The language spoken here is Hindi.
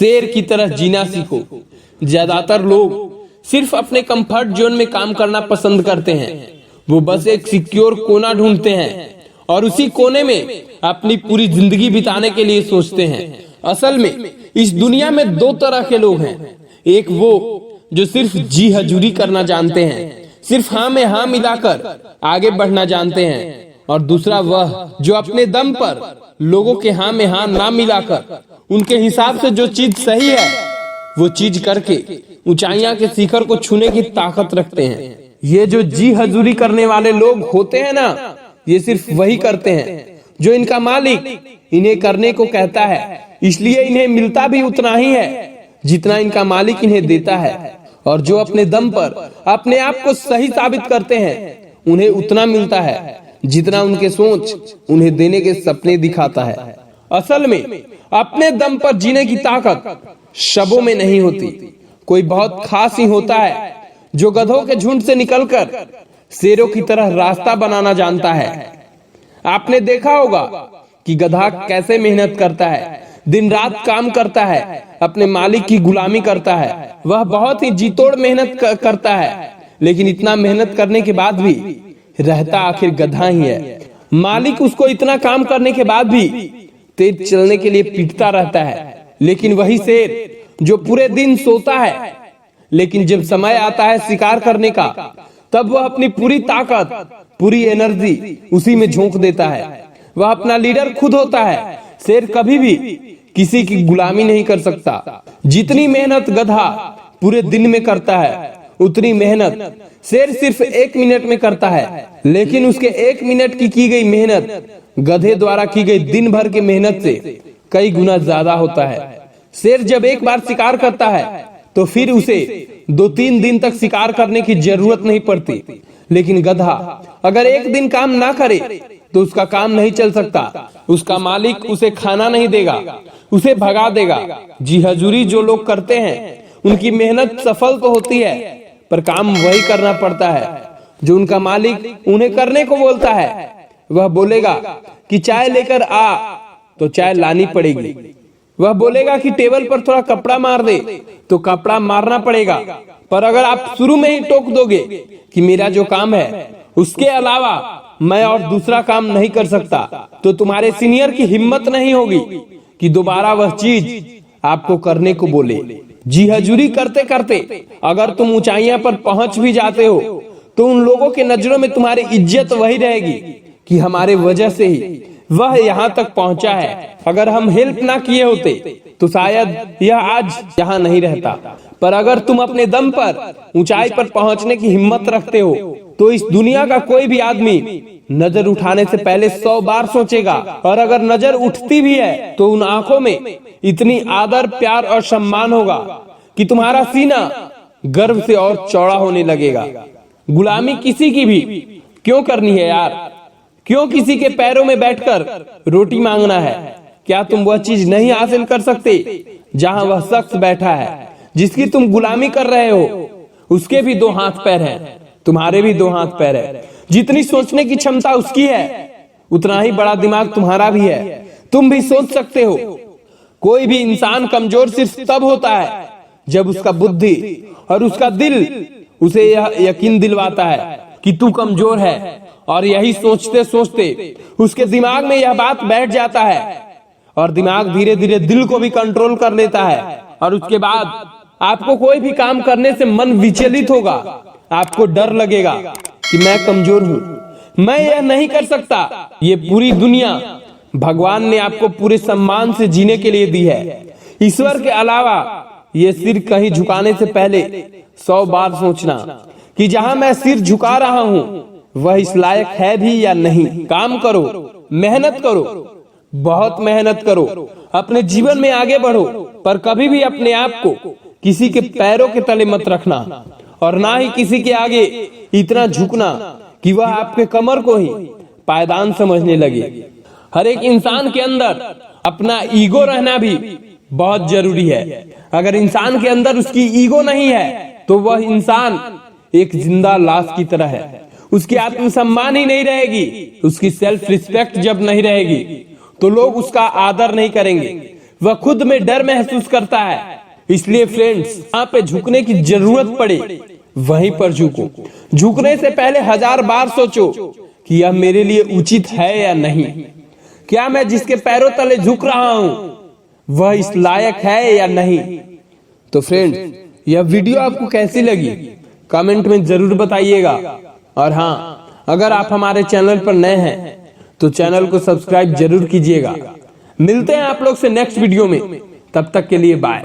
शेर की तरह जीना सीखो। ज्यादातर लोग सिर्फ अपने कंफर्ट जोन में काम करना पसंद करते हैं। वो बस एक सिक्योर कोना ढूंढते हैं और उसी कोने में अपनी पूरी जिंदगी बिताने के लिए सोचते हैं। असल में इस दुनिया में दो तरह के लोग हैं। एक वो जो सिर्फ जी हजूरी करना जानते हैं, सिर्फ हाँ में हाँ मिलाकर आगे बढ़ना जानते हैं, और दूसरा वह जो अपने दम पर लोगों के हाँ में हाँ ना मिलाकर उनके हिसाब से जो चीज सही है वो चीज करके ऊंचाइयां के शिखर को छूने की ताकत रखते हैं। ये जो जी हजूरी करने वाले लोग होते हैं ना, ये सिर्फ वही करते हैं जो इनका मालिक इन्हें करने को कहता है, इसलिए इन्हें मिलता भी उतना ही है जितना इनका मालिक इन्हें देता है। और जो अपने दम पर अपने आप को सही साबित करते हैं, उन्हें उतना मिलता है जितना उनके सोच उन्हें देने के सपने दिखाता है। असल में अपने दम पर जीने की ताकत शबों में नहीं होती, कोई बहुत खास ही होता है जो गधों के झुंड से निकलकर शेरों की तरह रास्ता बनाना जानता है। आपने देखा होगा कि गधा कैसे मेहनत करता है, दिन रात काम करता है, अपने मालिक की गुलामी करता है। वह बहुत ही जीतोड़ मेहनत करता है, लेकिन इतना मेहनत करने के बाद भी रहता आखिर गधा ही है। मालिक उसको इतना काम करने के बाद भी तेज चलने के लिए पीटता रहता है। लेकिन वही शेर जो पूरे दिन सोता है, लेकिन जब समय आता है शिकार करने का, तब वह अपनी पूरी ताकत, पूरी एनर्जी उसी में झोंक देता है। वह अपना लीडर खुद होता है। शेर कभी भी किसी की गुलामी नहीं कर सकता। जितनी मेहनत गधा पूरे दिन में करता है, उतनी मेहनत शेर सिर्फ 1 मिनट में करता है। लेकिन उसके 1 मिनट की गई मेहनत गधे द्वारा की गई दिन भर की मेहनत से कई गुना ज्यादा होता है। शेर जब एक बार शिकार करता है तो फिर उसे 2-3 दिन तक शिकार करने की जरूरत नहीं पड़ती। लेकिन गधा अगर एक दिन काम ना करे तो उसका काम नहीं चल सकता। उसका मालिक उसे खाना नहीं देगा, उसे भगा देगा। जी हजूरी जो लोग करते हैं उनकी मेहनत सफल तो होती है, पर काम वही करना पड़ता है जो उनका मालिक उन्हें करने को बोलता है। वह बोलेगा कि चाय लेकर आ तो चाय लानी पड़ेगी। वह बोलेगा कि टेबल पर थोड़ा कपड़ा मार दे तो कपड़ा मारना पड़ेगा। पर अगर आप शुरू में ही टोक दोगे कि मेरा जो काम है उसके अलावा मैं और दूसरा काम नहीं कर सकता, तो तुम्हारे सीनियर की हिम्मत नहीं होगी कि दोबारा वह चीज आपको करने को बोले। जी हजूरी करते करते अगर तुम ऊंचाइयां पर पहुंच भी जाते हो तो उन लोगों के नजरों में तुम्हारी इज्जत वही रहेगी कि हमारे वजह से ही वह यहाँ तक पहुंचा है। अगर हम हेल्प ना किए होते तो शायद यह आज यहाँ नहीं रहता। पर अगर तुम अपने दम पर ऊंचाई पर पहुंचने की हिम्मत रखते हो तो इस दुनिया का कोई भी आदमी नजर उठाने से पहले 100 बार सोचेगा। और अगर नजर उठती भी है तो उन आंखों में इतनी आदर, प्यार और सम्मान होगा कि तुम्हारा सीना गर्व से और चौड़ा होने लगेगा। गुलामी किसी की भी क्यों करनी है यार? क्यों किसी के पैरों में बैठकर रोटी मांगना है? क्या तुम वह चीज नहीं हासिल कर सकते जहां वह शख्स बैठा है जिसकी तुम गुलामी कर रहे हो? उसके भी 2 हाथ पैर हैं, तुम्हारे भी 2 हाथ पैर है। जितनी सोचने की क्षमता उसकी है उतना ही बड़ा दिमाग तुम्हारा भी है। तुम भी सोच सकते हो। कोई भी इंसान कमजोर सिर्फ तब होता है जब उसका बुद्धि और उसका दिल उसे यह यकीन दिलवाता है कि तू कमजोर है। और यही सोचते सोचते उसके दिमाग में यह बात बैठ जाता है और दिमाग धीरे धीरे दिल को भी कंट्रोल कर लेता है। और उसके बाद आपको कोई भी काम करने से मन विचलित होगा। आपको डर लगेगा कि मैं कमजोर हूँ, मैं यह नहीं कर सकता। ये पूरी दुनिया भगवान ने आपको पूरे सम्मान से जीने के लिए दी है। ईश्वर के अलावा ये सिर कहीं झुकाने से पहले 100 बार सोचना कि जहां मैं सिर झुका रहा हूँ वह इस लायक है भी या नहीं। काम करो, मेहनत करो, बहुत मेहनत करो, अपने जीवन में आगे बढ़ो, पर कभी भी अपने आप को किसी के पैरों के तले मत रखना और ना ही किसी के आगे इतना झुकना कि वह आपके कमर को ही पायदान समझने लगे। हर एक इंसान के अंदर अपना ईगो रहना भी बहुत जरूरी है। अगर इंसान के अंदर उसकी ईगो नहीं है तो वह इंसान एक जिंदा लाश की तरह है। उसकी आत्मसम्मान ही नहीं रहेगी। उसकी सेल्फ रिस्पेक्ट जब नहीं रहेगी तो लोग उसका आदर नहीं करेंगे। वह खुद में डर महसूस करता है। इसलिए फ्रेंड्स, जहाँ पे झुकने की जरूरत पड़े वहीं पर झुको। झुकने से पहले 1000 बार सोचो कि यह मेरे लिए उचित है या नहीं। क्या मैं जिसके पैरों तले झुक रहा हूं वह इस लायक है या नहीं। तो फ्रेंड्स, यह वीडियो आपको कैसी लगी कमेंट में जरूर बताइएगा। और हाँ, अगर आप हमारे चैनल पर नए हैं तो चैनल को सब्सक्राइब जरूर कीजिएगा। मिलते हैं आप लोग से नेक्स्ट वीडियो में, तब तक के लिए बाय।